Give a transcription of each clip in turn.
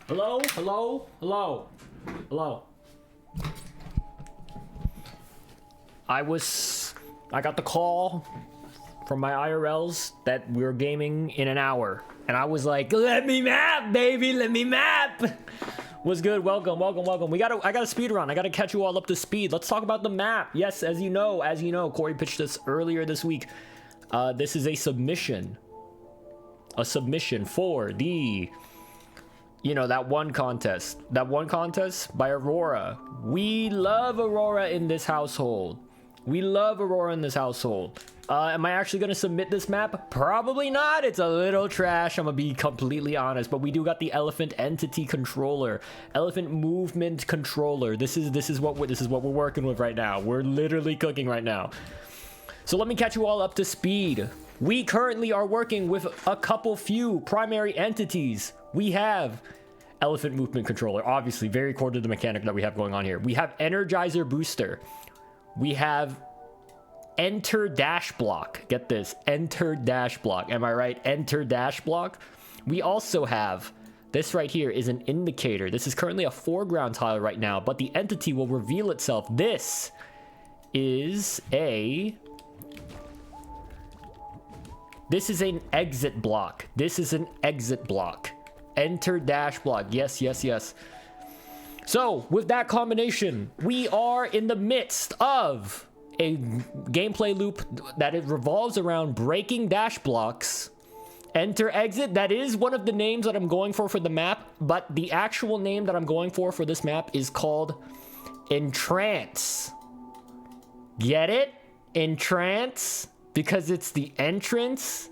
Hello? Hello? Hello? Hello? I got the call from my IRLs that we're gaming in an hour. And I was like, let me map, baby, let me map. What's good? Welcome, welcome, welcome. I got a speed run. I gotta catch you all up to speed. Let's talk about the map. Yes, as you know, Corey pitched this earlier this week. This is a submission. A submission for the, that one contest. That one contest by Aurora. We love Aurora in this household. We love Aurora in this household. Am I actually going to submit this map? Probably not. It's a little trash. I'm going to be completely honest. But we do got the elephant entity controller. Elephant movement controller. This is what we're working with right now. We're literally cooking right now. So let me catch you all up to speed. We currently are working with a few primary entities. We have elephant movement controller. Obviously, very core to the mechanic that we have going on here. We have Energizer Booster. We have enter dash block. Get this, enter dash block. Am I right? Enter dash block. We also have this right here is an indicator. This is currently a foreground tile right now, but the entity will reveal itself. This is an exit block. This is an exit block. Enter dash block. Yes, yes, yes. So with that combination, we are in the midst of a gameplay loop that it revolves around breaking dash blocks. Enter exit. That is one of the names that I'm going for the map, but the actual name that I'm going for this map is called Entrance. Get it? Entrance, because it's the entrance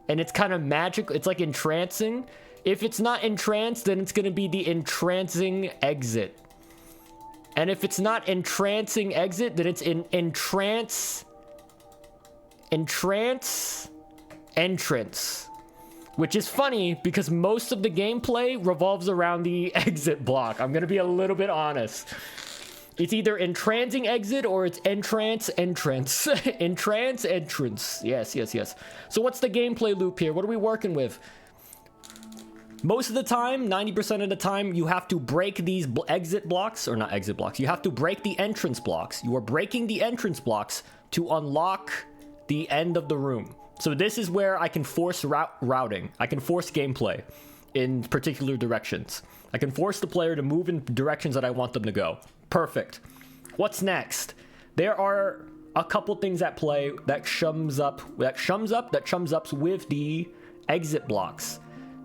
and it's kind of magic. It's like entrancing. If it's not entranced, then it's going to be the entrancing exit. And if it's not entrancing exit, then it's entrance entrance. Which is funny because most of the gameplay revolves around the exit block. I'm going to be a little bit honest. It's either entrancing exit or it's entrance entrance. Entrance entrance. Yes, yes, yes. So what's the gameplay loop here? What are we working with? Most of the time, 90% of the time, you have to break these exit blocks, or not exit blocks. You have to break the entrance blocks. You are breaking the entrance blocks to unlock the end of the room. So this is where I can force routing. I can force gameplay in particular directions. I can force the player to move in directions that I want them to go. Perfect. What's next? There are a couple things at play that chums up with the exit blocks.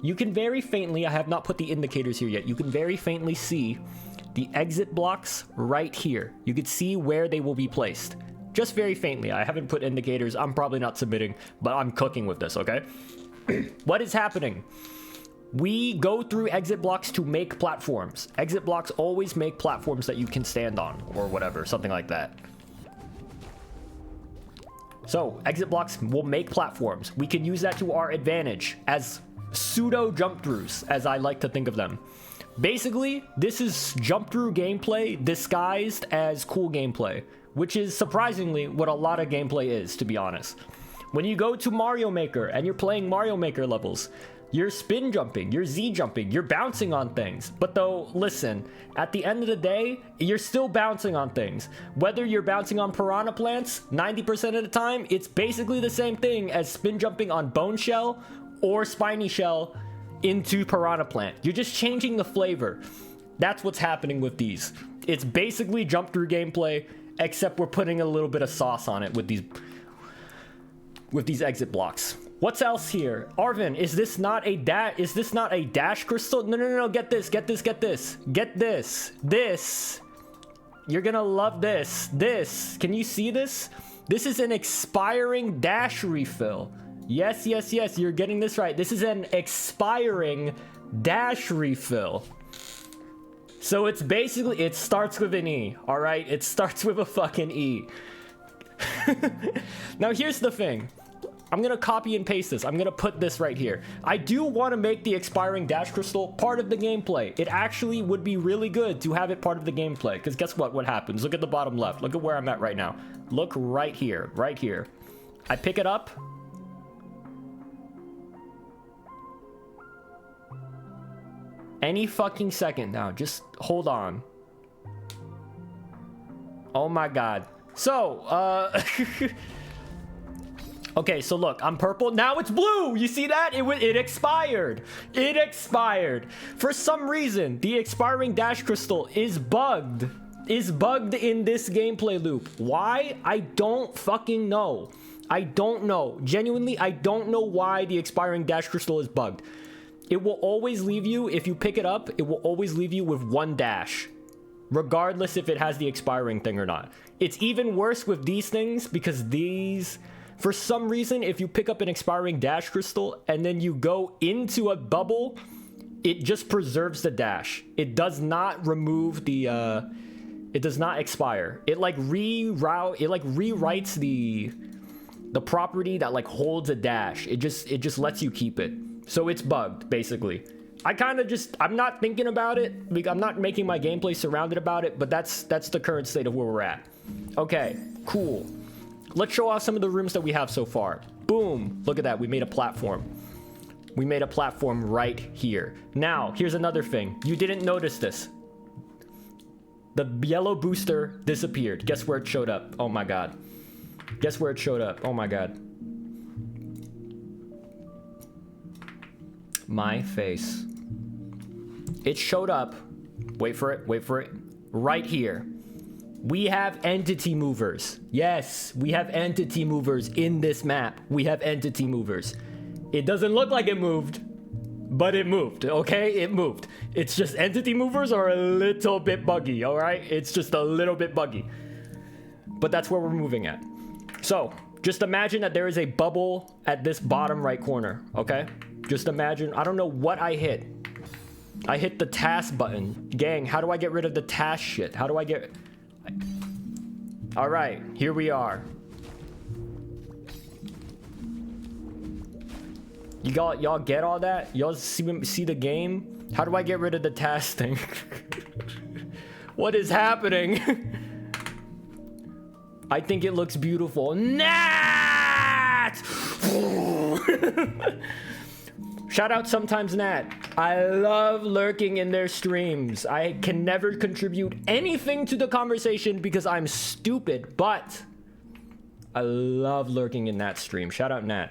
You can very faintly, I have not put the indicators here yet, you can very faintly see the exit blocks right here. You can see where they will be placed. Just very faintly. I haven't put indicators. I'm probably not submitting, but I'm cooking with this, okay? What is happening? We go through exit blocks to make platforms. Exit blocks always make platforms that you can stand on, or whatever, something like that. So, exit blocks will make platforms. We can use that to our advantage as pseudo jump throughs, as I like to think of them. Basically, this is jump through gameplay disguised as cool gameplay, which is surprisingly what a lot of gameplay is, to be honest. When you go to Mario Maker and you're playing Mario Maker levels, you're spin jumping, you're Z jumping, you're bouncing on things. But though, listen, at the end of the day, you're still bouncing on things. Whether you're bouncing on piranha plants, 90% of the time, it's basically the same thing as spin jumping on bone shell or spiny shell into piranha plant. You're just changing the flavor. That's what's happening with these. It's basically jump through gameplay, except we're putting a little bit of sauce on it with these exit blocks. What's else here? Arvin, is this not a dash crystal? No, get this. This. You're gonna love this. Can you see this? This is an expiring dash refill. Yes, you're getting this right. This is an expiring dash refill. So it's basically, it starts with an E, all right? It starts with a fucking E. Now here's the thing. I'm gonna copy and paste this. I'm gonna put this right here. I do want to make the expiring dash crystal part of the gameplay. It actually would be really good to have it part of the gameplay, because guess what happens? Look at the bottom left. Look at where I'm at right now. Look right here. I pick it up. Any fucking second now. Just hold on. Oh my god. So, okay, so look, I'm purple. Now it's blue. You see that? It expired. It expired. For some reason, the expiring dash crystal is bugged. Is bugged in this gameplay loop. Why? I don't fucking know. I don't know. Genuinely, I don't know why the expiring dash crystal is bugged. It will always leave you, if you pick it up, it will always leave you with 1 dash. Regardless if it has the expiring thing or not. It's even worse with these things because these, for some reason, if you pick up an expiring dash crystal and then you go into a bubble, it just preserves the dash. It does not remove the, it does not expire. It like rewrites the property that like holds a dash. It just lets you keep it. So it's bugged, basically. I kind of just, I'm not thinking about it. I'm not making my gameplay surrounded about it, but that's the current state of where we're at. Okay, cool. Let's show off some of the rooms that we have so far. Boom, look at that, we made a platform. We made a platform right here. Now, here's another thing. You didn't notice this. The yellow booster disappeared. Guess where it showed up? Oh my god. Guess where it showed up? Oh my god. My face. It showed up. Wait for it. Right here. We have entity movers. Yes, we have entity movers in this map. We have entity movers. It doesn't look like it moved, but it moved, okay? It moved. It's just entity movers are a little bit buggy, all right? It's just a little bit buggy. But that's where we're moving at. So, just imagine that there is a bubble at this bottom right corner, okay? Just imagine, I don't know what I hit. I hit the task button. Gang, how do I get rid of the task shit? How do I get... All right, here we are. Y'all get all that? Y'all see the game? How do I get rid of the task thing? What is happening? I think it looks beautiful. Nat! Shout out sometimes Nat. I love lurking in their streams. I can never contribute anything to the conversation because I'm stupid, but I love lurking in Nat's stream. Shout out Nat.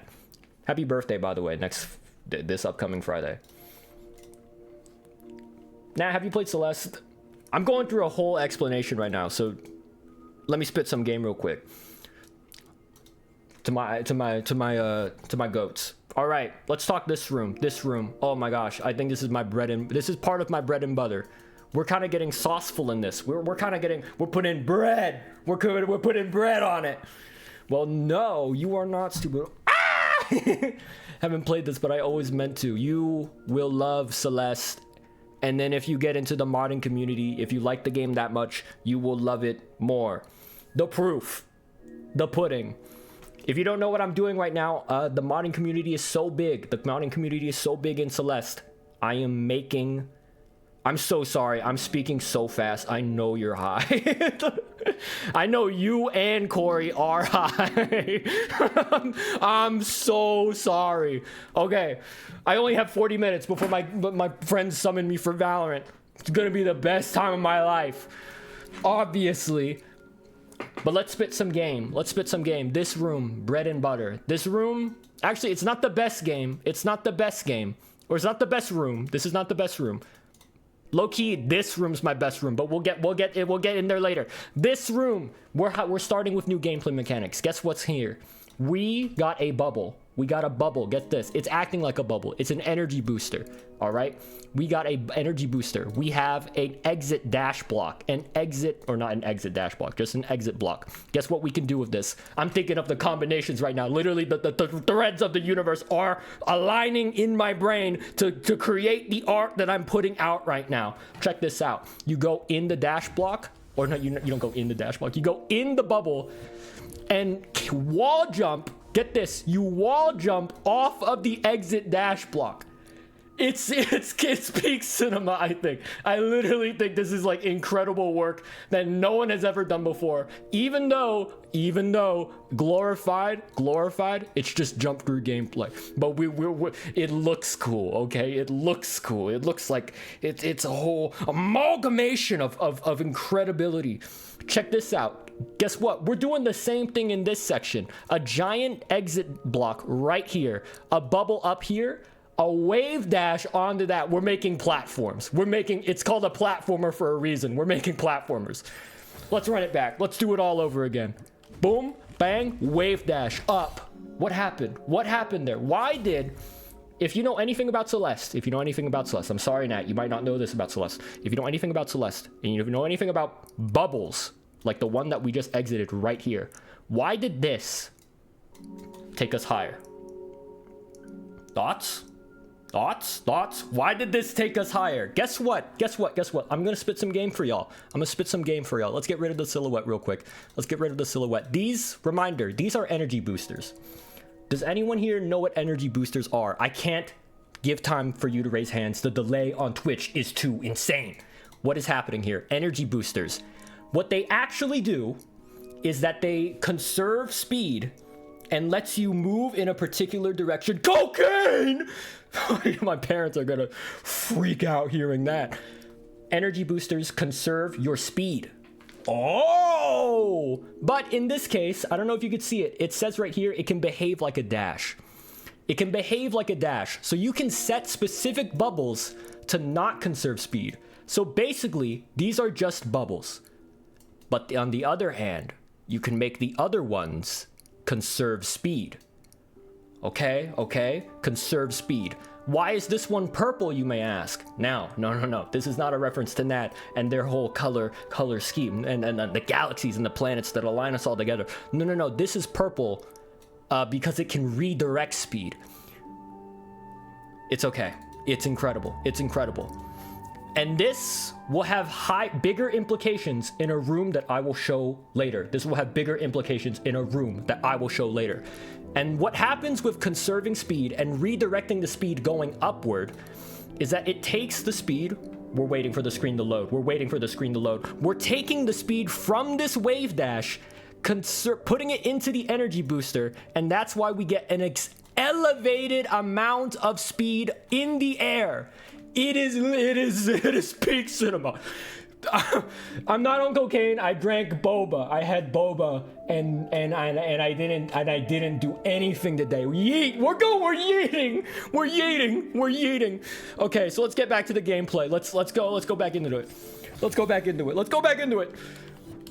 Happy birthday, by the way, this upcoming Friday. Nat, have you played Celeste? I'm going through a whole explanation right now, so let me spit some game real quick. To my goats. All right, let's talk this room. This room. Oh my gosh, I think this is this is part of my bread and butter. We're kind of getting sauceful in this. We're kind of getting, we're putting bread. We're putting bread on it. Well, no, you are not stupid. Ah! Haven't played this, but I always meant to. You will love Celeste. And then if you get into the modding community, if you like the game that much, you will love it more. The proof. The pudding. If you don't know what I'm doing right now, the modding community is so big. The modding community is so big in Celeste. I'm so sorry. I'm speaking so fast. I know you're high. I know you and Corey are high. I'm so sorry. Okay. I only have 40 minutes before my friends summon me for Valorant. It's gonna be the best time of my life. Obviously. But let's spit some game. Let's spit some game. This room, bread and butter. This room, actually, it's not the best game. It's not the best game. Or it's not the best room. This is not the best room. Low key, this room's my best room, but we'll get in there later. This room, we're starting with new gameplay mechanics. Guess what's here? We got a bubble. We got a bubble. Get this. It's acting like a bubble. It's an energy booster. All right. We got a energy booster. We have an exit dash block. An exit, or not an exit dash block, just an exit block. Guess what we can do with this? I'm thinking of the combinations right now. Literally, the threads of the universe are aligning in my brain to create the art that I'm putting out right now. Check this out. You go in the dash block, or no, you don't go in the dash block. You go in the bubble and wall jump. Get this, you wall jump off of the exit dash block. It's peak cinema, I think. I literally think this is like incredible work that no one has ever done before. Even though glorified, it's just jump through gameplay. But it looks cool, okay? It looks cool. It looks like it's a whole amalgamation of incredibility. Check this out. Guess what? We're doing the same thing in this section. A giant exit block right here, a bubble up here, a wave dash onto that. We're making platforms. It's called a platformer for a reason. We're making platformers. Let's run it back. Let's do it all over again. Boom, bang, wave dash, up. What happened? What happened there? If you know anything about Celeste, I'm sorry, Nat, you might not know this about Celeste. If you know anything about Celeste, and you know anything about bubbles, like the one that we just exited right here, why did this take us higher? Thoughts? Why did this take us higher? Guess what? I'm gonna spit some game for y'all. Let's get rid of the silhouette real quick. These are energy boosters. Does anyone here know what energy boosters are? I can't give time for you to raise hands. The delay on Twitch is too insane. What is happening here? Energy boosters. What they actually do is that they conserve speed and lets you move in a particular direction. Cocaine! My parents are gonna freak out hearing that. Energy boosters conserve your speed. Oh! But in this case, I don't know if you could see it. It says right here, it can behave like a dash. So you can set specific bubbles to not conserve speed. So basically, these are just bubbles. But on the other hand, you can make the other ones conserve speed. Okay, conserve speed. Why is this one purple, you may ask? No. This is not a reference to Nat and their whole color scheme and the galaxies and the planets that align us all together. No. This is purple because it can redirect speed. It's okay. It's incredible. And this will have bigger implications in a room that I will show later. And what happens with conserving speed and redirecting the speed going upward is that it takes the speed. We're waiting for the screen to load. We're taking the speed from this wave dash, putting it into the energy booster, and that's why we get an elevated amount of speed in the air. It is peak cinema. I'm not on cocaine. I drank boba. I had boba, and I didn't do anything today. We're yeeting. Okay, so let's get back to the gameplay. Let's go back into it.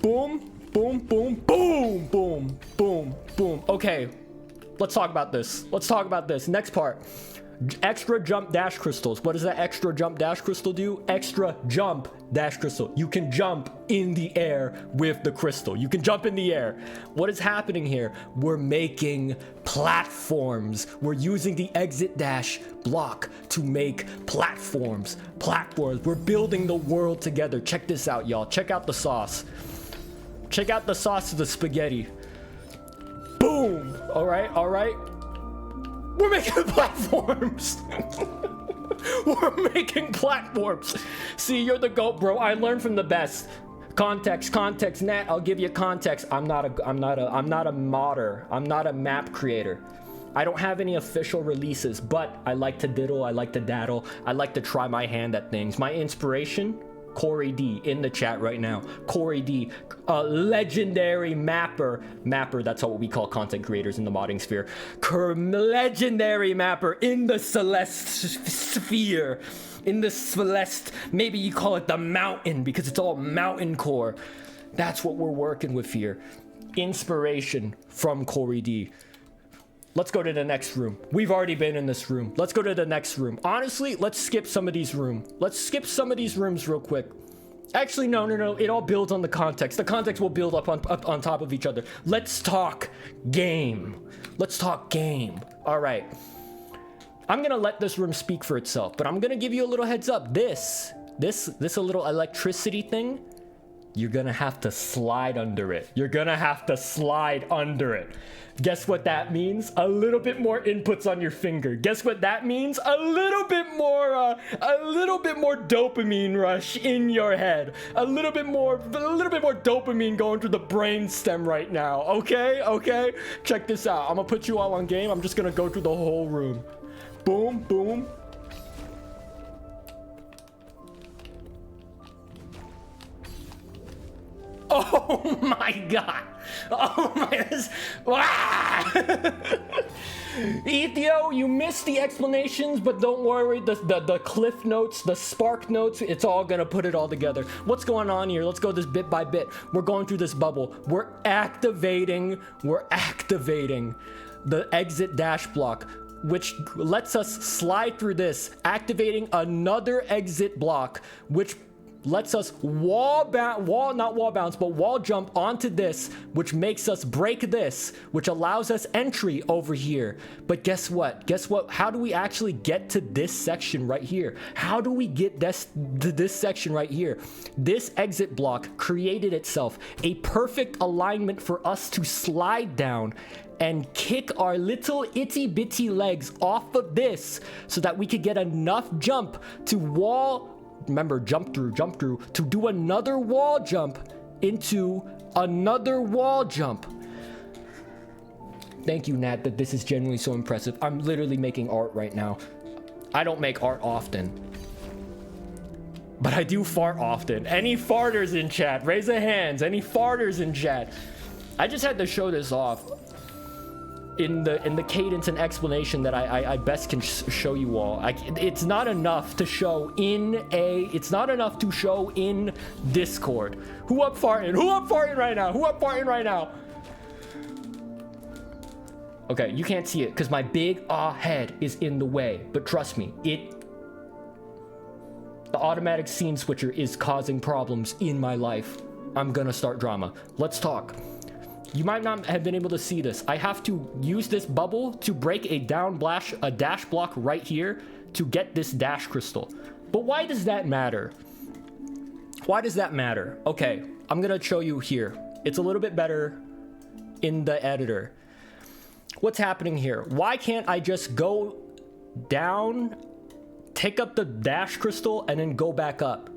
Boom. Okay, let's talk about this. Next part. Extra jump dash crystals. What does that extra jump dash crystal do? Extra jump dash crystal. You can jump in the air with the crystal. You can jump in the air. What is happening here? We're making platforms. We're using the exit dash block to make platforms. We're building the world together. Check this out, y'all. Check out the sauce. Check out the sauce of the spaghetti. Boom. All right. We're making platforms. See, you're the GOAT, bro. I learned from the best. Context. Nat, I'll give you context. I'm not a modder. I'm not a map creator. I don't have any official releases, but I like to diddle. I like to daddle. I like to try my hand at things. My inspiration, Corey D in the chat right now. Corey D, a legendary mapper, that's what we call content creators in the modding sphere. Legendary mapper in the Celeste sphere, in the Celeste, maybe you call it the mountain because it's all mountain core. That's what we're working with here. Inspiration from Corey D. Let's go to the next room. We've already been in this room. Let's go to the next room. Honestly, let's skip some of these rooms. Let's skip some of these rooms real quick. Actually, no. It all builds on the context. The context will build up on top of each other. Let's talk game. All right. I'm gonna let this room speak for itself, but I'm gonna give you a little heads up. This a little electricity thing you're gonna have to slide under it. You're gonna have to slide under it. Guess what that means? A little bit more inputs on your finger. Guess what that means? A little bit more dopamine rush in your head. A little bit more dopamine going through the brain stem right now. Okay? Okay? Check this out. I'm gonna put you all on game. I'm just gonna go through the whole room. Boom, boom. Oh my god. Oh my, Ethio, you missed the explanations, but don't worry, the cliff notes, the spark notes, it's all gonna put it all together. What's going on here? Let's go this bit by bit. We're going through this bubble. We're activating the exit dash block, which lets us slide through this, activating another exit block, which lets us wall jump onto this, which makes us break this, which allows us entry over here. But guess what? How do we actually get to this section right here? How do we get to this section right here? This exit block created itself a perfect alignment for us to slide down and kick our little itty bitty legs off of this so that we could get enough jump to jump through to do another wall jump into another wall jump. Thank you, Nat, that this is genuinely so impressive. I'm literally making art right now. I don't make art often, but I do fart often. Any farters in chat? Raise the hands. Any farters in chat? I just had to show this off in the cadence and explanation that I best can show you all. It's not enough to show in Discord. Who up farting? Who up farting right now? Who up farting right now? Okay, you can't see it because my big head is in the way, but trust me, the automatic scene switcher is causing problems in my life. I'm gonna start drama. Let's talk. You might not have been able to see this. I have to use this bubble to break a dash block right here to get this dash crystal. But why does that matter? Why does that matter? Okay, I'm gonna show you here. It's a little bit better in the editor. What's happening here? Why can't I just go down, take up the dash crystal, and then go back up?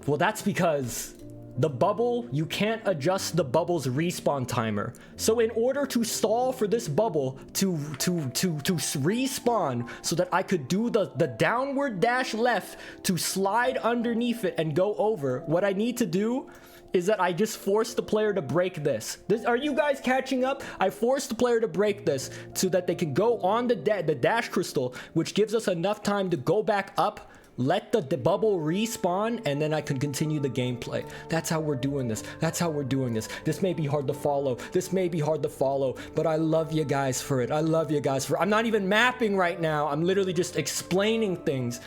Well, that's because the bubble, you can't adjust the bubble's respawn timer. So in order to stall for this bubble to respawn so that I could do the downward dash left to slide underneath it and go over, what I need to do is that I just force the player to break this. Are you guys catching up? I force the player to break this so that they can go on the dash crystal, which gives us enough time to go back up, let the bubble respawn, and then I can continue the gameplay. That's how we're doing this. This may be hard to follow. But I love you guys for it. I'm not even mapping right now. I'm literally just explaining things.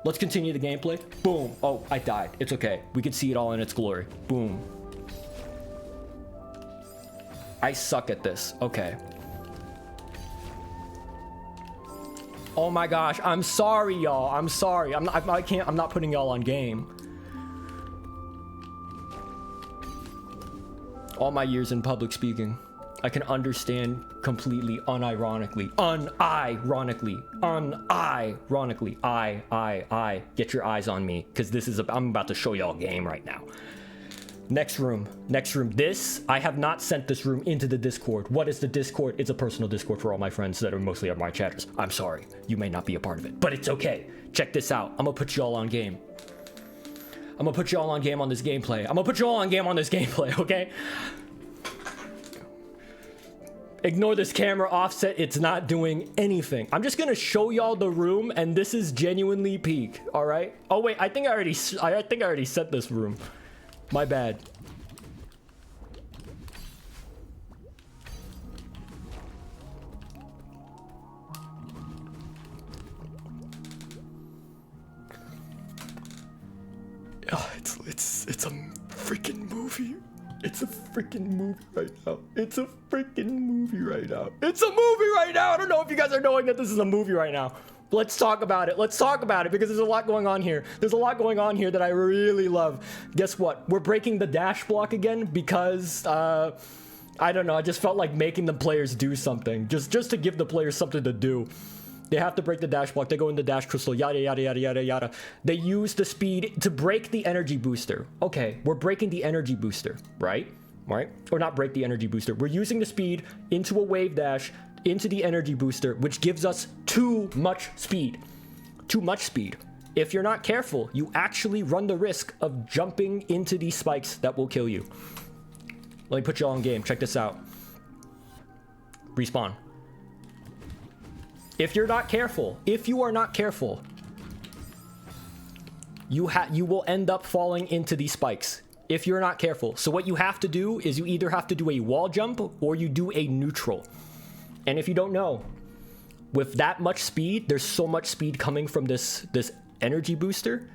Let's continue the gameplay. Boom. Oh, I died. It's okay. We can see it all in its glory. Boom. I suck at this. Okay. Oh my gosh, I'm sorry, y'all. I'm sorry. I'm not putting y'all on game. All my years in public speaking, I can understand completely unironically. Get your eyes on me, because I'm about to show y'all game right now. Next room. This, I have not sent this room into the Discord. What is the Discord? It's a personal Discord for all my friends that are mostly my chatters. I'm sorry, you may not be a part of it, but it's okay. Check this out. I'm gonna put you all on game. I'm gonna put you all on game on this gameplay. Okay? Ignore this camera offset. It's not doing anything. I'm just gonna show y'all the room, and this is genuinely peak. All right? Oh wait, I think I already set this room. My bad. Oh, it's a freaking movie. It's a freaking movie right now. It's a movie right now. I don't know if you guys are knowing that this is a movie right now. Let's talk about it. Let's talk about it because there's a lot going on here. There's a lot going on here that I really love. Guess what? We're breaking the dash block again because, I don't know. I just felt like making the players do something. Just to give the players something to do. They have to break the dash block. They go in the dash crystal. Yada, yada, yada, yada, yada. They use the speed to break the energy booster. Okay, we're breaking the energy booster, right? Right? Or not break the energy booster. We're using the speed into a wave dash into the energy booster, which gives us too much speed. Too much speed. If you're not careful, you actually run the risk of jumping into these spikes that will kill you. Let me put you all in game. Check this out. Respawn. If you're not careful, if you are not careful, you will end up falling into these spikes. If you're not careful. So what you have to do is you either have to do a wall jump or you do a neutral. And if you don't know, with that much speed, there's so much speed coming from this energy booster.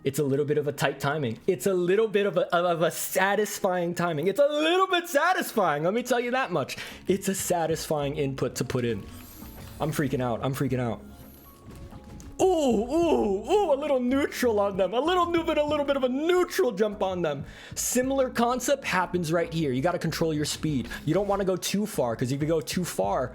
It's a little bit of a tight timing. It's a little bit of a satisfying timing. It's a little bit satisfying. Let me tell you that much. It's a satisfying input to put in. I'm freaking out. I'm freaking out. Ooh, a little neutral on them. A little bit of a neutral jump on them. Similar concept happens right here. You got to control your speed. You don't want to go too far because if you go too far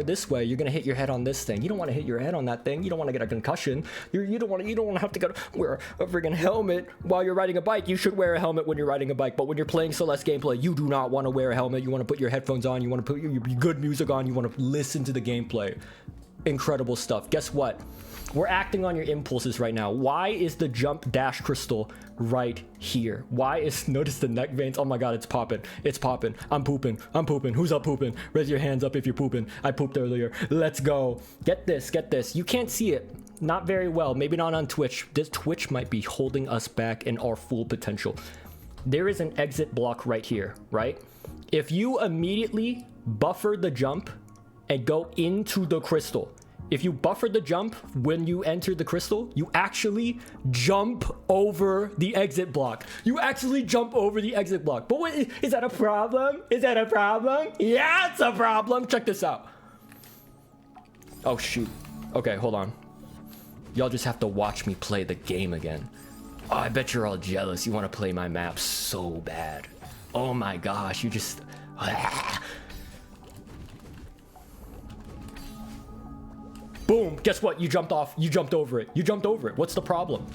this way, you're going to hit your head on this thing. You don't want to hit your head on that thing. You don't want to get a concussion. You don't want to have to wear a friggin' helmet while you're riding a bike. You should wear a helmet when you're riding a bike, but when you're playing Celeste gameplay, you do not want to wear a helmet. You want to put your headphones on. You want to put your good music on. You want to listen to the gameplay. Incredible stuff. Guess what? We're acting on your impulses right now. Why is the jump dash crystal right here? Why is, notice the neck veins? Oh my god, it's popping. It's popping. I'm pooping. I'm pooping. Who's up pooping? Raise your hands up if you're pooping. I pooped earlier. Let's go. Get this, get this. You can't see it. Not very well. Maybe not on Twitch. This Twitch might be holding us back in our full potential. There is an exit block right here, right? If you immediately buffer the jump and go into the crystal, if you buffer the jump when you enter the crystal, you actually jump over the exit block. You actually jump over the exit block. But wait, is that a problem? Is that a problem? Yeah, it's a problem. Check this out. Oh, shoot. Okay, hold on. Y'all just have to watch me play the game again. Oh, I bet you're all jealous. You want to play my map so bad. Oh my gosh, you just... Boom, guess what? You jumped off. You jumped over it. You jumped over it. What's the problem?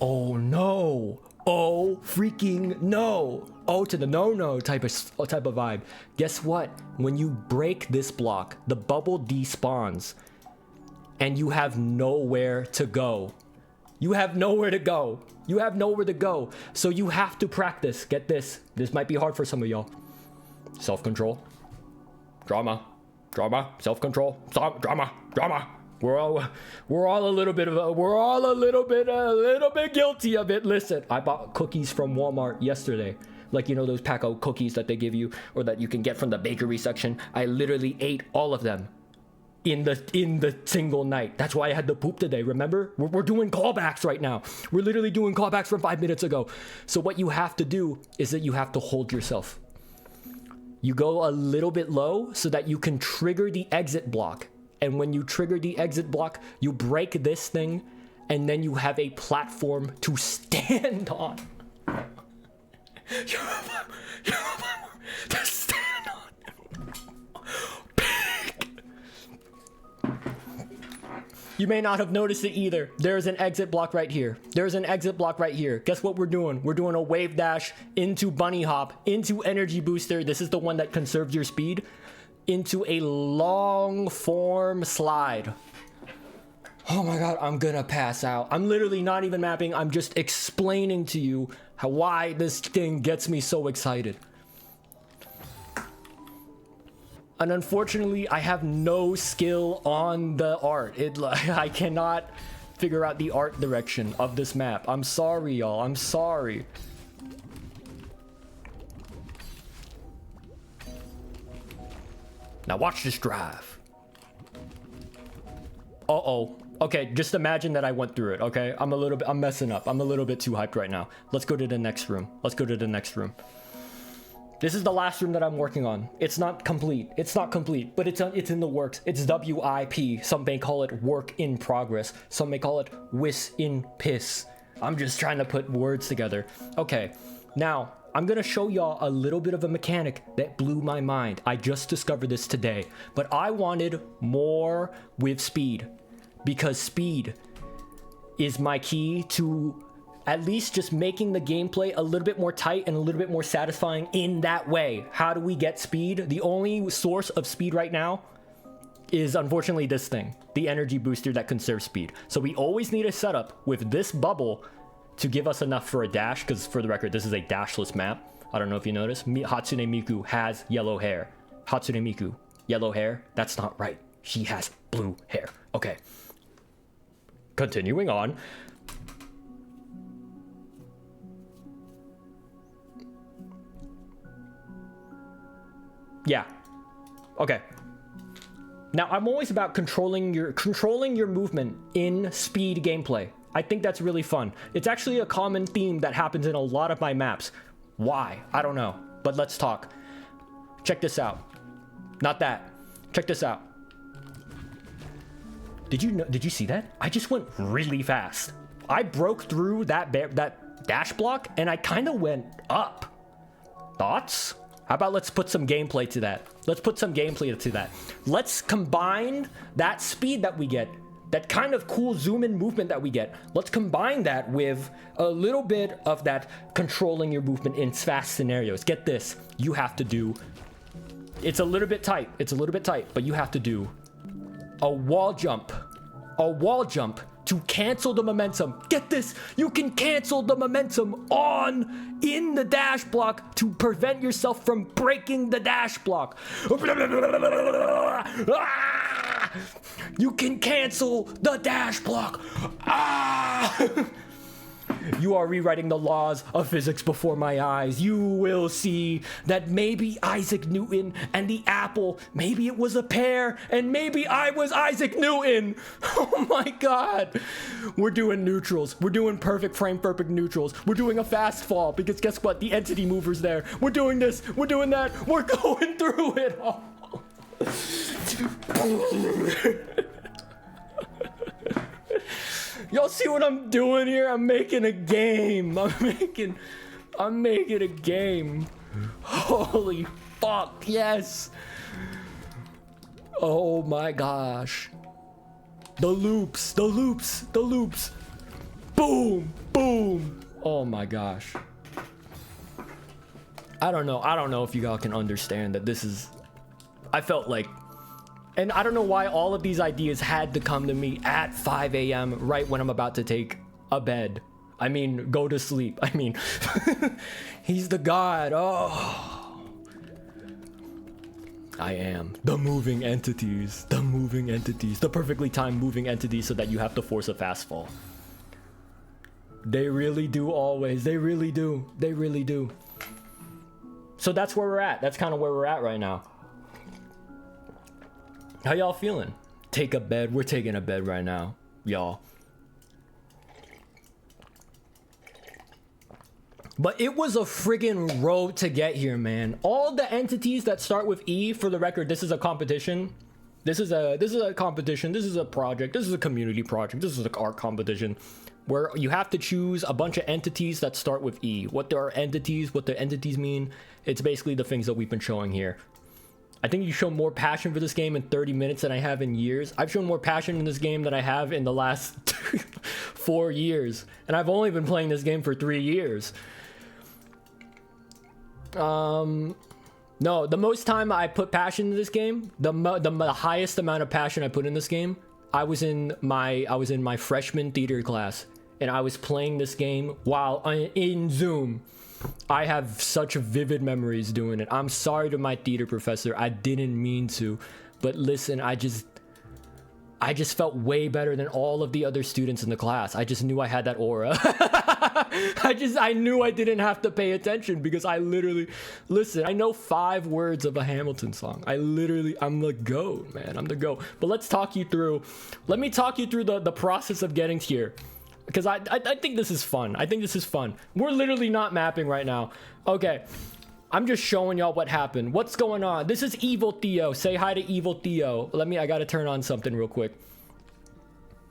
Oh no. Oh freaking no. Oh to the no type of vibe. Guess what? When you break this block, the bubble despawns and you have nowhere to go. You have nowhere to go. You have nowhere to go. So you have to practice. Get this. This might be hard for some of y'all. Self-control. Drama, self-control, drama. We're all a little bit guilty of it. Listen, I bought cookies from Walmart yesterday. Like, you know, those Paco cookies that they give you or that you can get from the bakery section. I literally ate all of them in the single night. That's why I had to poop today. Remember? We're doing callbacks right now. We're literally doing callbacks from 5 minutes ago. So what you have to do is that you have to hold yourself. You go a little bit low so that you can trigger the exit block. And when you trigger the exit block, you break this thing, and then you have a platform to stand on. To stand on. You may not have noticed it either. There's an exit block right here. There's an exit block right here. Guess what we're doing? We're doing a wave dash into bunny hop, into energy booster. This is the one that conserves your speed. Into a long form slide. Oh my god, I'm gonna pass out. I'm literally not even mapping. I'm just explaining to you why this thing gets me so excited. And unfortunately, I have no skill on the art. I cannot figure out the art direction of this map. I'm sorry, y'all. I'm sorry. Now watch this drive. Uh-oh. Okay, just imagine that I went through it, okay? I'm messing up. I'm a little bit too hyped right now. Let's go to the next room. Let's go to the next room. This is the last room that I'm working on. It's not complete. It's not complete, but it's in the works. It's WIP. Some may call it work in progress. Some may call it whis in piss. I'm just trying to put words together. Okay, now I'm gonna show y'all a little bit of a mechanic that blew my mind. I just discovered this today, but I wanted more with speed because speed is my key to at least just making the gameplay a little bit more tight and a little bit more satisfying in that way. How do we get speed? The only source of speed right now is unfortunately this thing, the energy booster that conserves speed. So we always need a setup with this bubble to give us enough for a dash, because for the record, this is a dashless map. I don't know if you noticed, Hatsune Miku has yellow hair. Hatsune Miku, yellow hair? That's not right. She has blue hair. Okay. Continuing on. Yeah. Okay. Now I'm always about controlling your movement in speed gameplay. I think that's really fun. It's actually a common theme that happens in a lot of my maps. Why? I don't know. But let's talk. Check this out. Not that. Check this out. Did you see that? I just went really fast. I broke through that dash block and I kind of went up. Thoughts? How about let's put some gameplay to that? Let's put some gameplay to that. Let's combine that speed that we get, that kind of cool zoom in movement that we get. Let's combine that with a little bit of that controlling your movement in fast scenarios. Get this, you have to do, it's a little bit tight, but you have to do a wall jump to cancel the momentum. Get this, you can cancel the momentum in the dash block to prevent yourself from breaking the dash block. You can cancel the dash block. You are rewriting the laws of physics before my eyes. You will see that maybe Isaac Newton and the apple, maybe it was a pear, and maybe I was Isaac Newton. Oh my God. We're doing neutrals. We're doing perfect frame, perfect neutrals. We're doing a fast fall because guess what? The entity mover's there. We're doing this. We're doing that. We're going through it all. Y'all see what I'm doing here? I'm making a game. I'm making a game. Holy fuck, yes. Oh my gosh. The loops. Boom, boom. Oh my gosh. I don't know if you all can understand that this is, I felt like, and I don't know why all of these ideas had to come to me at 5 a.m. right when I'm about to take a bed. I mean, go to sleep. I mean, he's the god. Oh. I am. The moving entities. The perfectly timed moving entities so that you have to force a fast fall. They really do always. They really do. So that's where we're at. That's kind of where we're at right now. How y'all feeling? Take a bed. We're taking a bed right now, y'all. But it was a friggin' road to get here, man. All the entities that start with E, for the record, this is a competition. This is a competition. This is a project. This is a community project. This is an art competition where you have to choose a bunch of entities that start with E. What the entities mean, it's basically the things that we've been showing here. I think you show more passion for this game in 30 minutes than I have in years. I've shown more passion in this game than I have in the last 4 years. And I've only been playing this game for 3 years. No, the most time I put passion in this game, the highest amount of passion I put in this game, I was in my freshman theater class. And I was playing this game while in Zoom. I have such vivid memories doing it. I'm sorry to my theater professor. I didn't mean to, but listen, I just felt way better than all of the other students in the class. I just knew I had that aura. I knew I didn't have to pay attention because listen, I know 5 words of a Hamilton song. I'm the GOAT, man. I'm the GOAT. But let me talk you through the process of getting here. Because I think this is fun. We're literally not mapping right now. Okay. I'm just showing y'all what happened. What's going on? This is Evil Theo. Say hi to Evil Theo. I gotta turn on something real quick.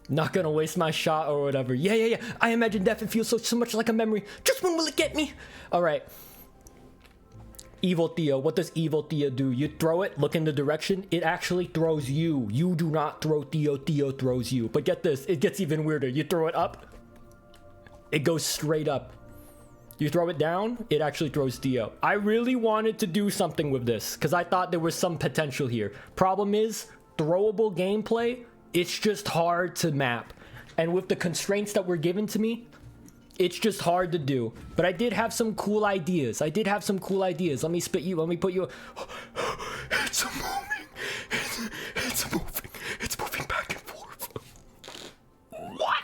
Not gonna waste my shot or whatever. Yeah. I imagine death. It feels so much like a memory. Just when will it get me? All right. Evil Theo. What does Evil Theo do? You throw it, look in the direction. It actually throws you. You do not throw Theo. Theo throws you. But get this. It gets even weirder. You throw it up. It goes straight up. You throw it down, it actually throws Theo. I really wanted to do something with this because I thought there was some potential here. Problem is, throwable gameplay, it's just hard to map. And with the constraints that were given to me, it's just hard to do. But I did have some cool ideas. Let me put you. It's moving. It's moving back and forth. What?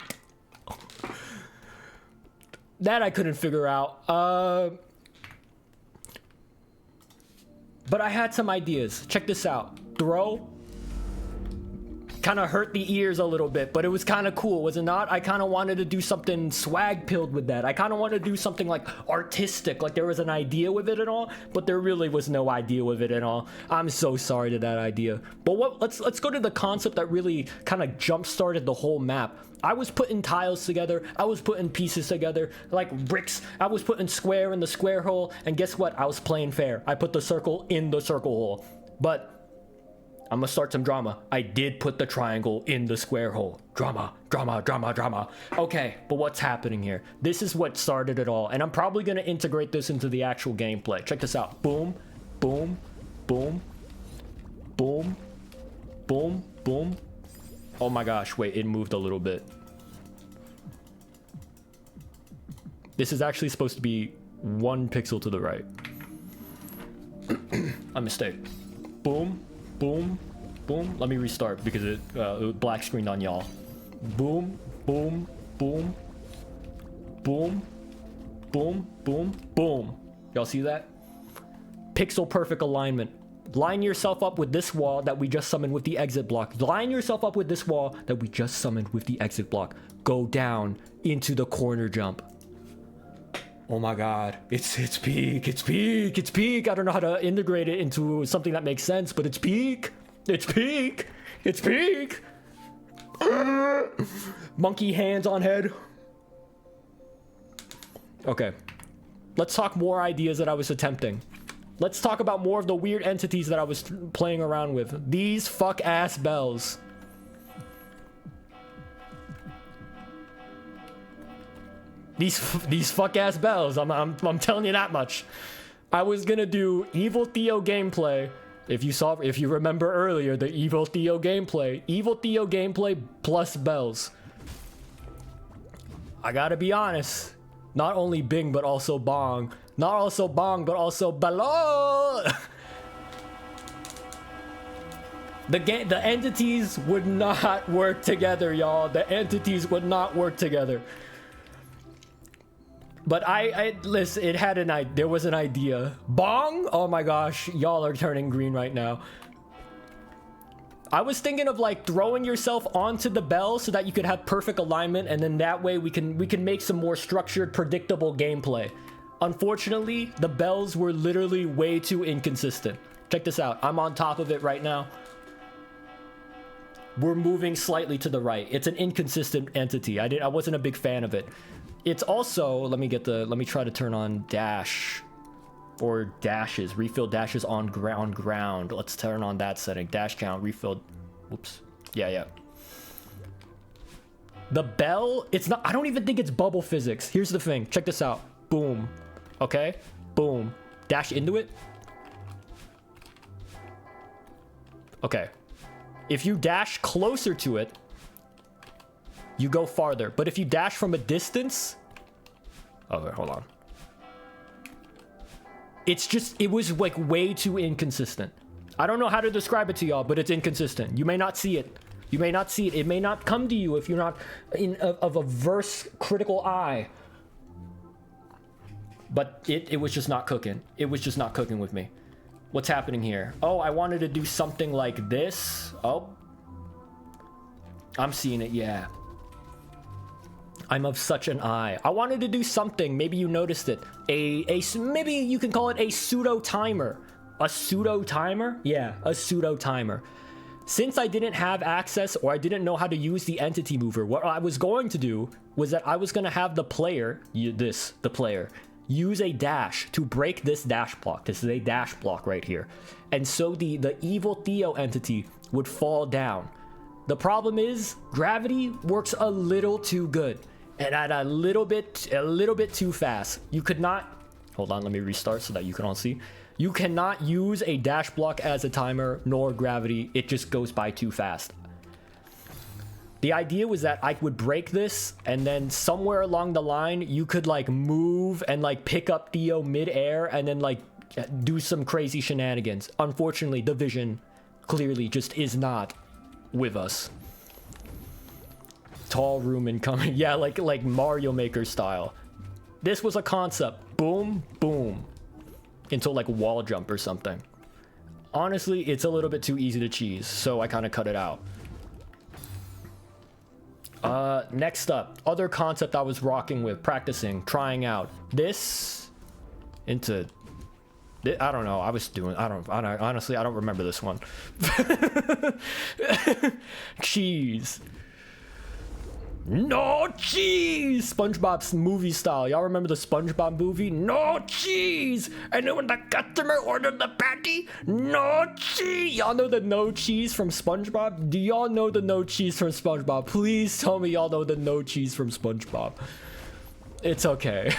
That I couldn't figure out. But I had some ideas. Check this out. Throw. Kind of hurt the ears a little bit, but it was kind of cool, was it not? I kind of wanted to do something swag-pilled with that. I kind of wanted to do something like artistic, like there was an idea with it and all, but there really was no idea with it at all. I'm so sorry to that idea. But let's go to the concept that really kind of jump-started the whole map. I was putting tiles together, I was putting pieces together, like bricks. I was putting square in the square hole, and guess what? I was playing fair. I put the circle in the circle hole. But I'm gonna start some drama. I did put the triangle in the square hole. Drama. Okay, but what's happening here? This is what started it all, and I'm probably gonna integrate this into the actual gameplay. Check this out. Boom, boom, boom, boom, boom, boom. Oh my gosh, wait, it moved a little bit. This is actually supposed to be 1 pixel to the right. A mistake. Boom. Boom, boom. Let me restart because it black screened on y'all. Boom, boom, boom, boom, boom, boom, boom. Y'all see that? Pixel perfect alignment. Line yourself up with this wall that we just summoned with the exit block. Line yourself up with this wall that we just summoned with the exit block. Go down into the corner jump. Oh my god, it's peak. I don't know how to integrate it into something that makes sense, but it's peak. Monkey hands on head. Okay, let's talk more ideas that I was attempting. Let's talk about more of the weird entities that I was playing around with. These fuck ass bells. These fuck ass bells. I'm telling you that much. I was gonna do Evil Theo gameplay. If you remember earlier, the Evil Theo gameplay plus bells. I gotta be honest. Not only Bing, but also Bong. Not also Bong, but also Balo. The entities would not work together, y'all. The entities would not work together. But listen, it had there was an idea. Bong? Oh my gosh, y'all are turning green right now. I was thinking of like throwing yourself onto the bell so that you could have perfect alignment, and then that way we can make some more structured, predictable gameplay. Unfortunately, the bells were literally way too inconsistent. Check this out. I'm on top of it right now. We're moving slightly to the right. It's an inconsistent entity. I wasn't a big fan of it. It's also, let me try to turn on dash or dashes, refill dashes on ground. Let's turn on that setting. Dash count, refill. Whoops. Yeah. The bell, it's not, I don't even think it's bubble physics. Here's the thing. Check this out. Boom. Okay. Boom. Dash into it. Okay. If you dash closer to it, you go farther. But if you dash from a distance... Oh, wait, hold on. It was like way too inconsistent. I don't know how to describe it to y'all, but it's inconsistent. You may not see it. It may not come to you if you're not of a verse critical eye. But it was just not cooking. It was just not cooking with me. What's happening here? Oh, I wanted to do something like this. Oh. I'm seeing it, yeah. I'm of such an eye. I wanted to do something. Maybe you noticed it. Maybe you can call it a pseudo timer. A pseudo timer? Yeah, a pseudo timer. Since I didn't have access or I didn't know how to use the entity mover, what I was going to do was that I was going to have the player, the player, use a dash to break this dash block. This is a dash block right here. And so the evil Theo entity would fall down. The problem is gravity works a little too good and at a little bit too fast. You could not, hold on, let me restart so that you can all see. You cannot use a dash block as a timer nor gravity. It just goes by too fast. The idea was that I would break this and then somewhere along the line you could like move and like pick up Theo mid-air and then like do some crazy shenanigans. Unfortunately, the vision clearly just is not with us. Tall room incoming. Yeah, like Mario Maker style. This was a concept. Boom, boom. Until like wall jump or something. Honestly, it's a little bit too easy to cheese, so I kind of cut it out. Next up, other concept I was rocking with, practicing, trying out. This into, I don't know. Honestly, I don't remember this one. Cheese. No cheese! SpongeBob's movie style. Y'all remember the SpongeBob movie? No cheese! And then when the customer ordered the patty, no cheese! Y'all know the no cheese from SpongeBob? Do y'all know the no cheese from SpongeBob? Please tell me y'all know the no cheese from SpongeBob. It's okay.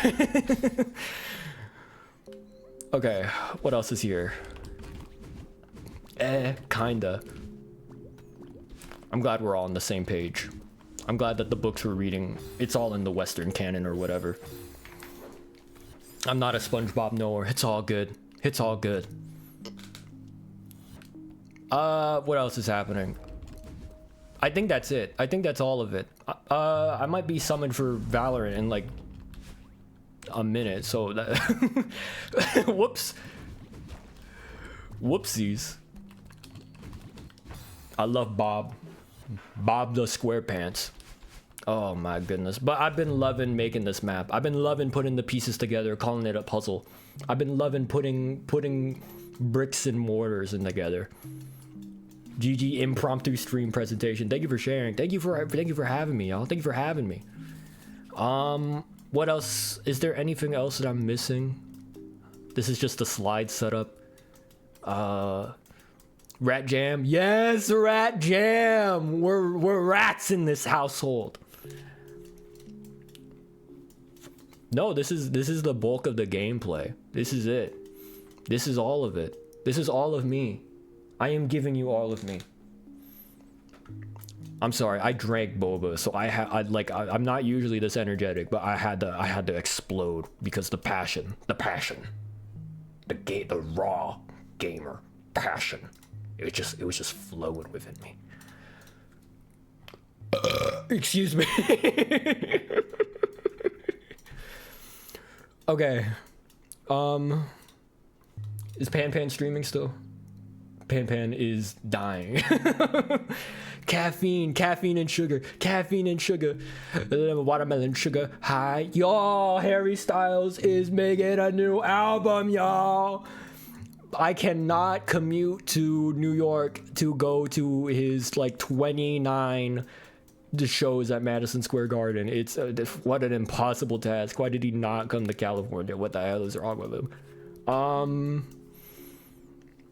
Okay, what else is here? Kinda. I'm glad we're all on the same page. I'm glad that the books we're reading, it's all in the Western canon or whatever. I'm not a SpongeBob knower. It's all good. It's all good. What else is happening? I think that's it. I think that's all of it. I might be summoned for Valorant in like a minute, so that whoops. Whoopsies. I love Bob. Bob the SquarePants. Oh my goodness. But I've been loving making this map. I've been loving putting the pieces together, calling it a puzzle. I've been loving putting bricks and mortars in together. GG impromptu stream presentation. Thank you for sharing. Thank you for having me, y'all. Thank you for having me. What else? Is there anything else that I'm missing? This is just the slide setup. Rat Jam. Yes, Rat Jam. We're rats in this household. No, this is the bulk of the gameplay. This is it. This is all of it. This is all of me. I am giving you all of me. I'm sorry, I drank boba, so I'm not usually this energetic, but I had to explode because the passion, the raw gamer passion. It was just flowing within me. Excuse me. Okay. Is Pan streaming still? Pan is dying. Caffeine and sugar. Watermelon sugar high. Y'all, Harry Styles is making a new album, y'all. I cannot commute to New York to go to his like 29 shows at Madison Square Garden. It's what an impossible task. Why did he not come to California? What the hell is wrong with him?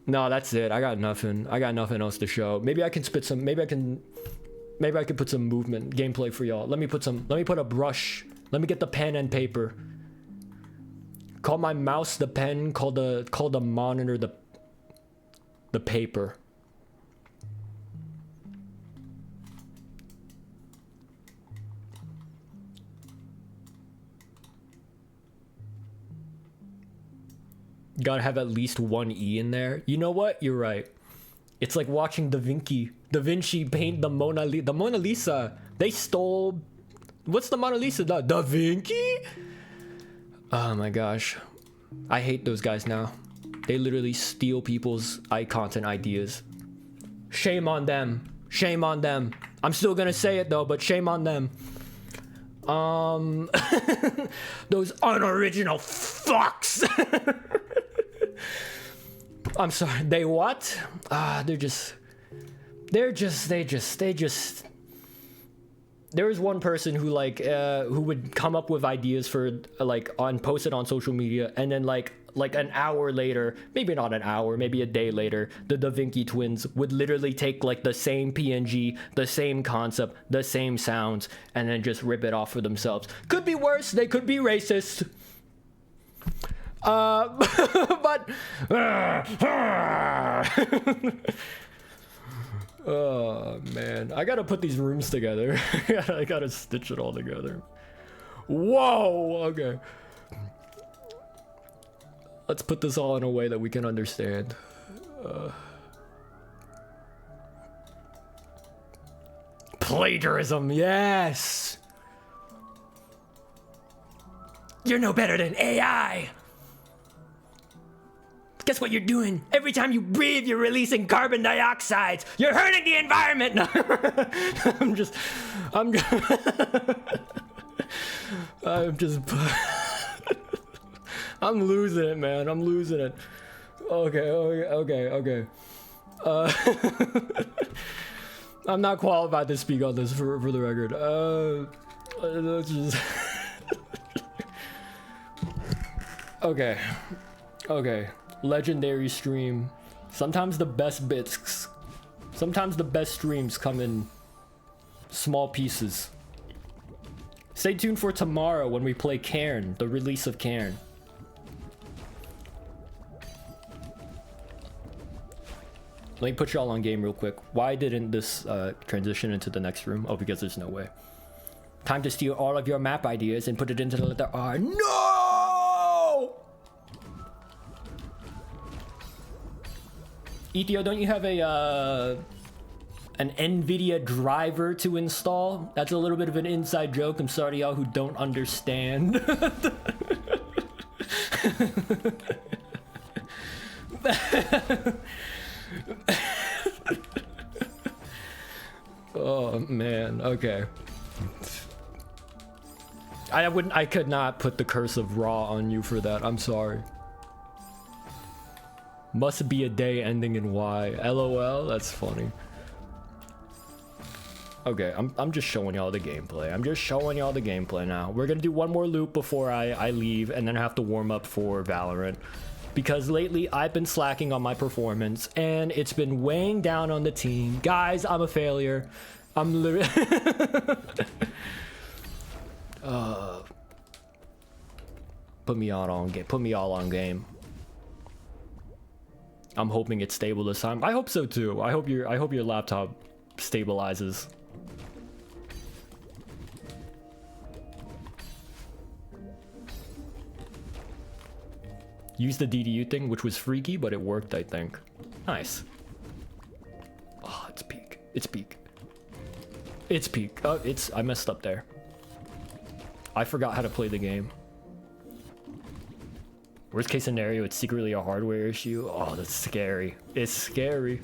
No, that's it. I got nothing else to show. Maybe I can spit some. Maybe I can put some movement gameplay for y'all. Let me put a brush. Let me get the pen and paper. Call my mouse the pen. Call the monitor the paper. Gotta have at least one E in there. You know what? You're right. It's like watching Da Vinci paint the Mona Lisa. The Mona Lisa. They stole. What's the Mona Lisa? Da Vinci? Oh my gosh. I hate those guys now. They literally steal people's content ideas. Shame on them. Shame on them. I'm still gonna say it though, but shame on them. Those unoriginal fucks. I'm sorry. They what? They just. There was one person who like who would come up with ideas for like post it on social media, and then like an hour later, maybe not an hour, maybe a day later, the Da Vinci twins would literally take like the same PNG, the same concept, the same sounds, and then just rip it off for themselves. Could be worse. They could be racist. But oh man, I gotta put these rooms together. I gotta stitch it all together. Whoa, okay. Let's put this all in a way that we can understand. Plagiarism, yes! You're no better than AI! Guess what you're doing? Every time you breathe, you're releasing carbon dioxide. You're hurting the environment. No. I'm losing it, man. I'm losing it. Okay. I'm not qualified to speak on this for the record. Let's just. Okay. Legendary stream. Sometimes the best bits, sometimes the best streams come in small pieces. Stay tuned for tomorrow when we play Cairn, the release of Cairn. Let me put y'all on game real quick. Why didn't this transition into the next room? Oh, because there's no way. Time to steal all of your map ideas and put it into the letter R. No! Ethio, don't you have an NVIDIA driver to install? That's a little bit of an inside joke. I'm sorry to y'all who don't understand. Oh man, okay. I could not put the curse of Raw on you for that. I'm sorry. Must be a day ending in Y. LOL, that's funny. Okay, I'm just showing y'all the gameplay. I'm just showing y'all the gameplay now. We're gonna do one more loop before I leave, and then I have to warm up for Valorant. Because lately I've been slacking on my performance, and it's been weighing down on the team. Guys, I'm a failure. I'm literally... Put me all on game. I'm hoping it's stable this time. I hope so too. I hope your laptop stabilizes. Use the DDU thing, which was freaky, but it worked, I think. Nice. Oh, it's peak. It's peak. It's peak. Oh, I messed up there. I forgot how to play the game. Worst case scenario, it's secretly a hardware issue. Oh, that's scary. It's scary.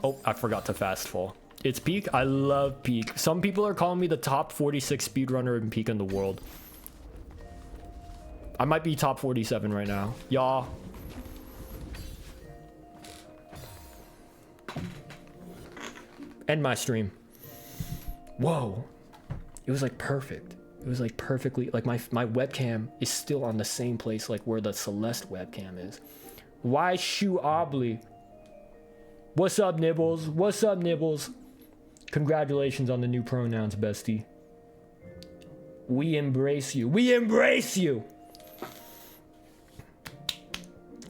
Oh, I forgot to fast fall. It's peak. I love peak. Some people are calling me the top 46 speedrunner in peak in the world. I might be top 47 right now. Y'all. End my stream. Whoa. It was like perfect. It was like perfectly, like my webcam is still on the same place like where the Celeste webcam is. Why shoe obly? What's up, Nibbles? What's up, Nibbles? Congratulations on the new pronouns, bestie. We embrace you. We embrace you.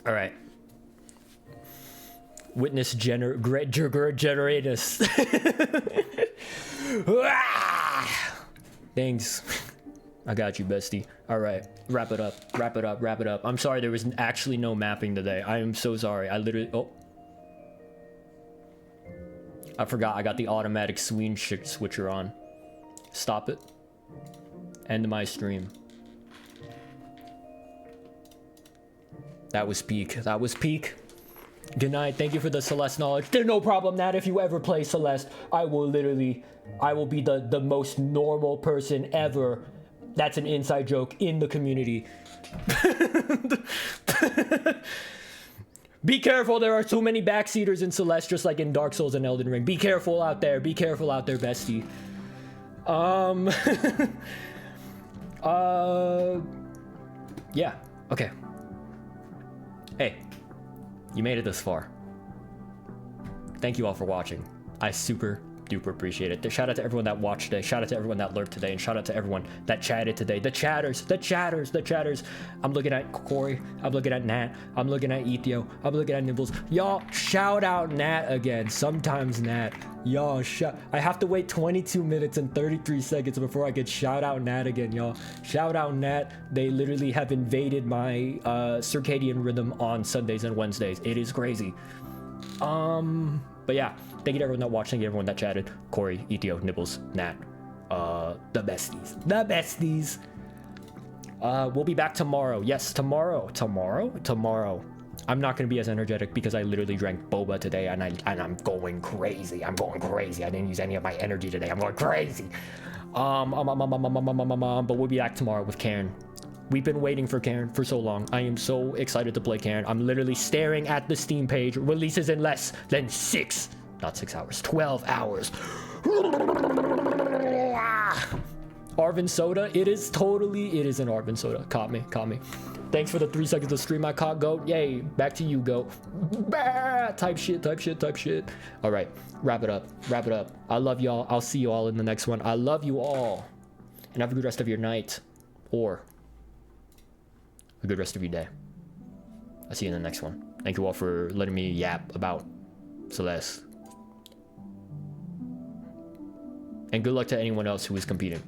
All right. Witness generatus. Thanks. I got you, bestie. All right, wrap it up. I'm sorry there was actually no mapping today. I am so sorry. I literally, I forgot I got the automatic swing switcher on. Stop it. End my stream. That was peak. Good night. Thank you for the Celeste knowledge. There's no problem, Nat. If you ever play Celeste, I will be the most normal person ever. That's an inside joke in the community. Be careful, there are too many backseaters in Celeste, just like in Dark Souls and Elden Ring. Be careful out there, bestie. Yeah, okay. Hey, you made it this far. Thank you all for watching. I super duper appreciate it. Shout out to everyone that watched today. Shout out to everyone that lurked today. And shout out to everyone that chatted today. The chatters. I'm looking at Corey. I'm looking at Nat. I'm looking at Ethio. I'm looking at Nibbles. Y'all, shout out Nat again. Sometimes Nat. Y'all, I have to wait 22 minutes and 33 seconds before I could shout out Nat again, y'all. Shout out Nat. They literally have invaded my circadian rhythm on Sundays and Wednesdays. It is crazy. But yeah, thank you to everyone that watched, thank you to everyone that chatted. Corey, Ethio, Nibbles, Nat, the besties. We'll be back tomorrow. Yes, tomorrow. I'm not gonna be as energetic because I literally drank boba today and I'm going crazy. I didn't use any of my energy today. I'm going crazy. But we'll be back tomorrow with Karen. We've been waiting for Karen for so long. I am so excited to play Karen. I'm literally staring at the Steam page. Releases in less than 12 hours. Arvin Soda. It is an Arvin Soda. Caught me. Thanks for the 3 seconds of stream I caught, Goat. Yay. Back to you, Goat. Type shit. All right. Wrap it up. I love y'all. I'll see you all in the next one. I love you all. And have a good rest of your night. Or a good rest of your day. I'll see you in the next one. Thank you all for letting me yap about Celeste. And good luck to anyone else who is competing.